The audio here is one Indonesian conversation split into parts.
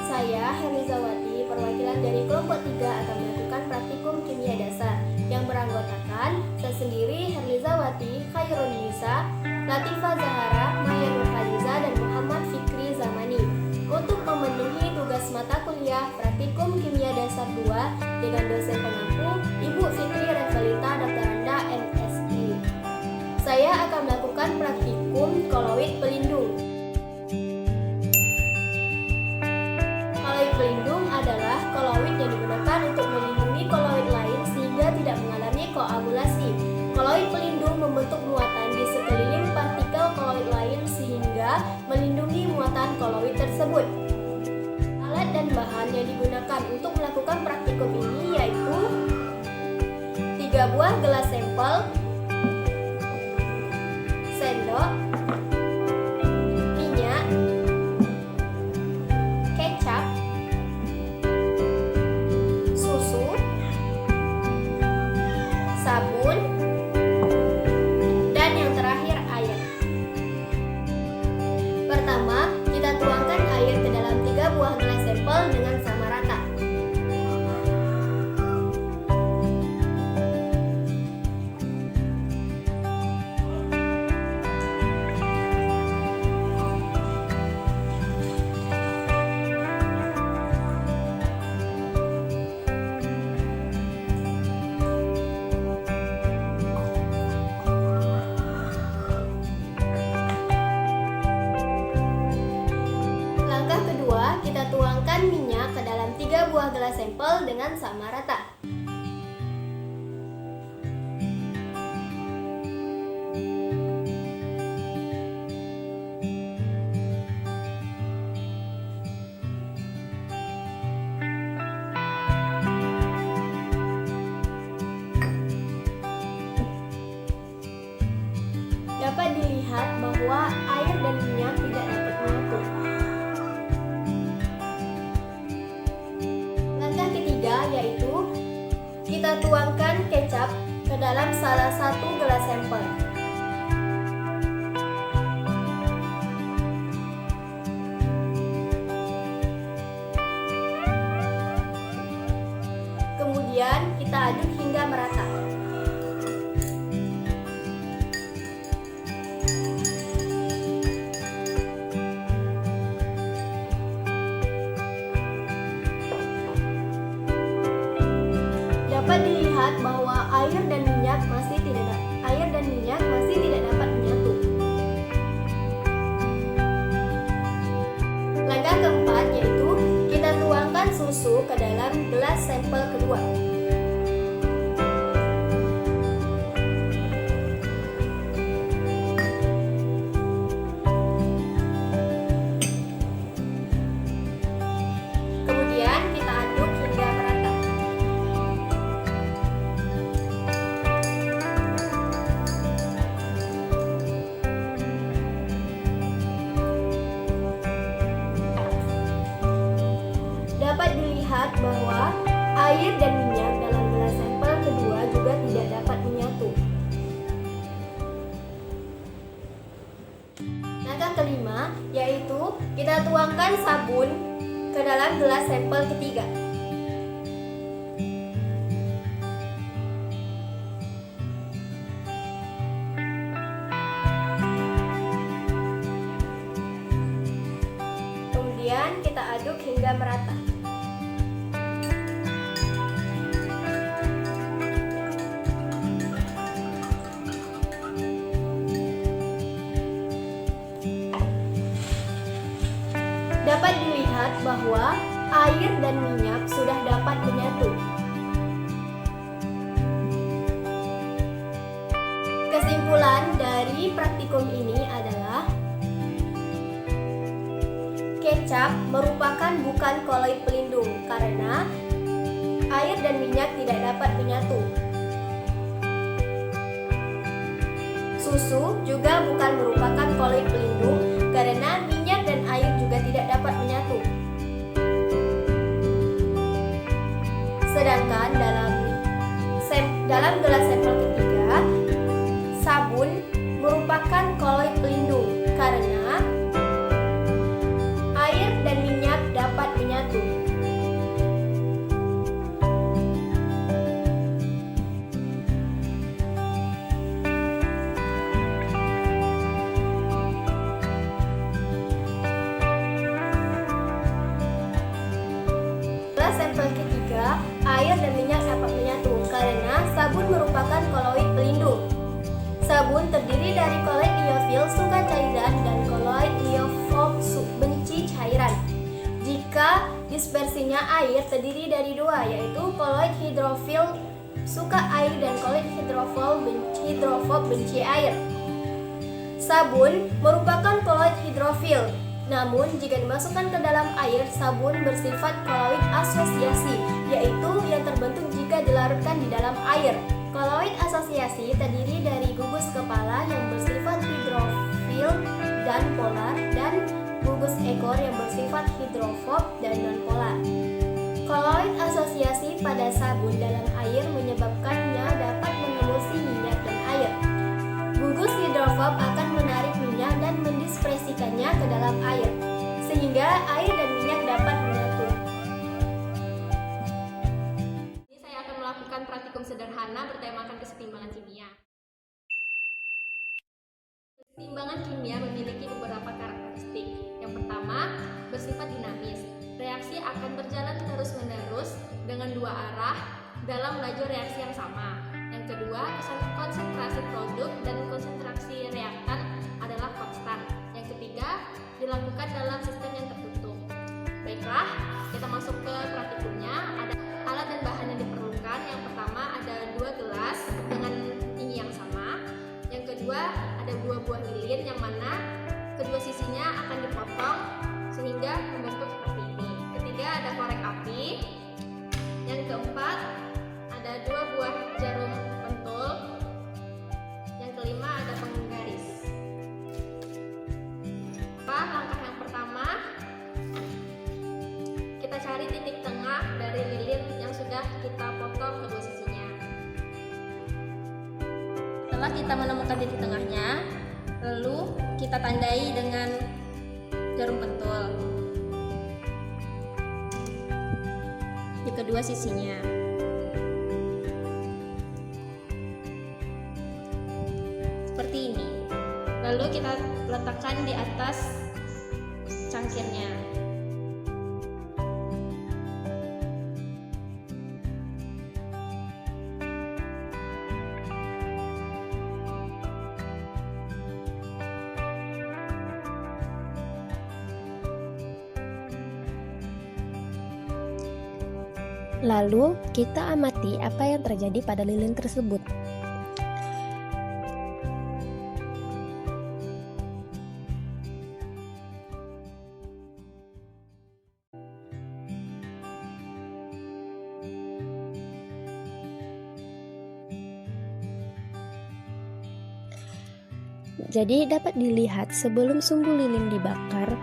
Saya Herlizawati, perwakilan dari kelompok 3 akan melakukan praktikum kimia dasar yang beranggotakan saya sendiri Herlizawati, Khairun Nisa, Latifah Zahara, Maya Nurhaliza, dan Muhammad Fikri Zamani untuk memenuhi tugas mata kuliah praktikum kimia dasar 2 dengan dosen pengampu Ibu Fitri Revelita Daktaranda MSI. Saya akan melakukan praktikum koloid pelindung. Koloid pelindung adalah koloid yang digunakan untuk melindungi koloid lain sehingga tidak mengalami koagulasi. Koloid pelindung membentuk muatan di sekeliling partikel koloid lain sehingga melindungi muatan koloid tersebut. Alat dan bahan yang digunakan untuk melakukan praktikum ini yaitu 3 buah gelas sampel, sendok, minyak, kecap, susu, sabun, dan yang terakhir air. Pertama, kita tuangkan air ke dalam 3 buah gelas sampel dengan sama rata. Langkah kedua, kita tuangkan minyak ke dalam 3 buah gelas sampel dengan sama rata. Dapat dilihat bahwa air dan minyak tidak dapat menyatu. Langkah ketiga yaitu kita tuangkan kecap ke dalam salah satu gelas sampel. Kemudian kita aduk hingga merata. Dapat dilihat bahwa air dan minyak masih tidak dapat menyatu. Langkah keempat yaitu kita tuangkan susu ke dalam gelas sampel kedua. Kemudian kita aduk hingga merata. Dapat dilihat bahwa air dan minyak dalam gelas sampel kedua juga tidak dapat menyatu. Langkah kelima yaitu kita tuangkan sabun ke dalam gelas sampel ketiga. Kemudian kita aduk hingga merata. Dapat dilihat bahwa air dan minyak sudah dapat menyatu. Kesimpulan dari praktikum ini adalah kecap merupakan bukan koloid pelindung karena air dan minyak tidak dapat menyatu. Susu juga bukan merupakan koloid pelindung karena minyak dan air juga tidak dapat menyatu. Sedangkan dalam gelas sampel ketiga, sabun merupakan koloid pelindung karena air dan minyak dapat sampel ketiga, air dan minyak dapat menyatu karena sabun merupakan koloid pelindung. Sabun terdiri dari koloid liofil suka cairan dan koloid liofob benci cairan. Jika dispersinya air terdiri dari dua, yaitu koloid hidrofil suka air dan koloid hidrofob benci air. Sabun merupakan koloid hidrofil. Namun, jika dimasukkan ke dalam air, sabun bersifat koloid asosiasi, yaitu yang terbentuk jika dilarutkan di dalam air. Koloid asosiasi terdiri dari gugus kepala yang bersifat hidrofil dan polar dan gugus ekor yang bersifat hidrofob dan nonpolar. Koloid asosiasi pada sabun dalam air menyebabkannya dapat mengemulsi minyak dan air. Gugus hidrofob akan menarik minyak dan mendispersikannya ke dalam air, sehingga air dan minyak dapat menyatu. Ini saya akan melakukan praktikum sederhana bertemakan kesetimbangan kimia. Kesetimbangan kimia memiliki beberapa karakteristik. Yang pertama, bersifat dinamis. Reaksi akan berjalan terus-menerus dengan dua arah dalam lajur reaksi yang sama. Yang kedua, konsentrasi produk dan konsentrasi reaktan adalah konstan. Yang ketiga, dilakukan dalam sistem yang tertutup. Baiklah, kita masuk ke praktikumnya. Ada alat dan bahan yang diperlukan. Yang pertama, ada 2 gelas dengan tinggi yang sama. Yang kedua, ada 2 buah lilin yang mana kedua sisinya akan dipotong sehingga membentuk seperti ini. Ketiga, ada korek api. Yang keempat, ada 2 buah jarum pentul. Yang kelima, ada penggaris. Langkah yang pertama, kita cari titik tengah dari lilin yang sudah kita potong kedua sisinya. Setelah kita menemukan titik tengahnya, lalu kita tandai dengan jarum pentul di kedua sisinya. Seperti ini. Lalu kita letakkan di atas cangkirnya. Lalu kita amati apa yang terjadi pada lilin tersebut. Jadi dapat dilihat sebelum sumbu lilin dibakar,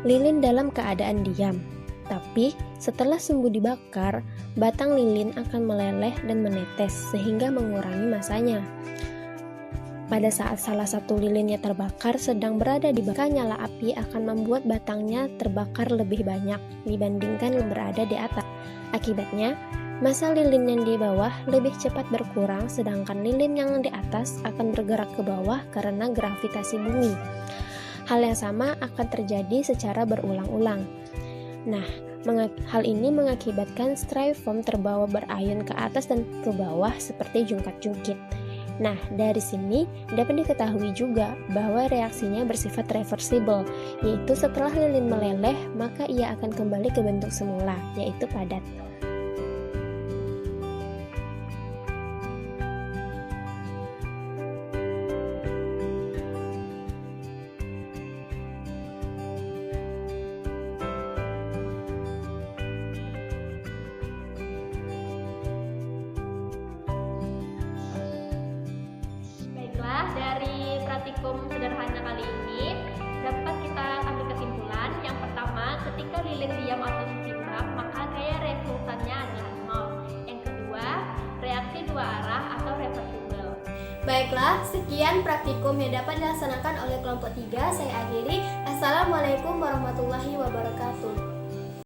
lilin dalam keadaan diam. Tapi setelah sumbu dibakar, batang lilin akan meleleh dan menetes sehingga mengurangi masanya. Pada saat salah satu lilinnya terbakar sedang berada di bawah, nyala api akan membuat batangnya terbakar lebih banyak dibandingkan yang berada di atas. Akibatnya, massa lilin yang di bawah lebih cepat berkurang sedangkan lilin yang di atas akan bergerak ke bawah karena gravitasi bumi. Hal yang sama akan terjadi secara berulang-ulang. Nah, hal ini mengakibatkan styrofoam terbawa berayun ke atas dan ke bawah seperti jungkat-jungkit. Nah, dari sini dapat diketahui juga bahwa reaksinya bersifat reversible, yaitu setelah lilin meleleh, maka ia akan kembali ke bentuk semula, yaitu padat. Dari praktikum sederhana kali ini dapat kita ambil kesimpulan. Yang pertama, ketika lilin diam atau seimbang, maka gaya resultannya adalah nol. Yang kedua, reaksi dua arah atau reversible. Baiklah, sekian praktikum yang dapat dilaksanakan oleh kelompok 3. Saya akhiri. Assalamualaikum warahmatullahi wabarakatuh.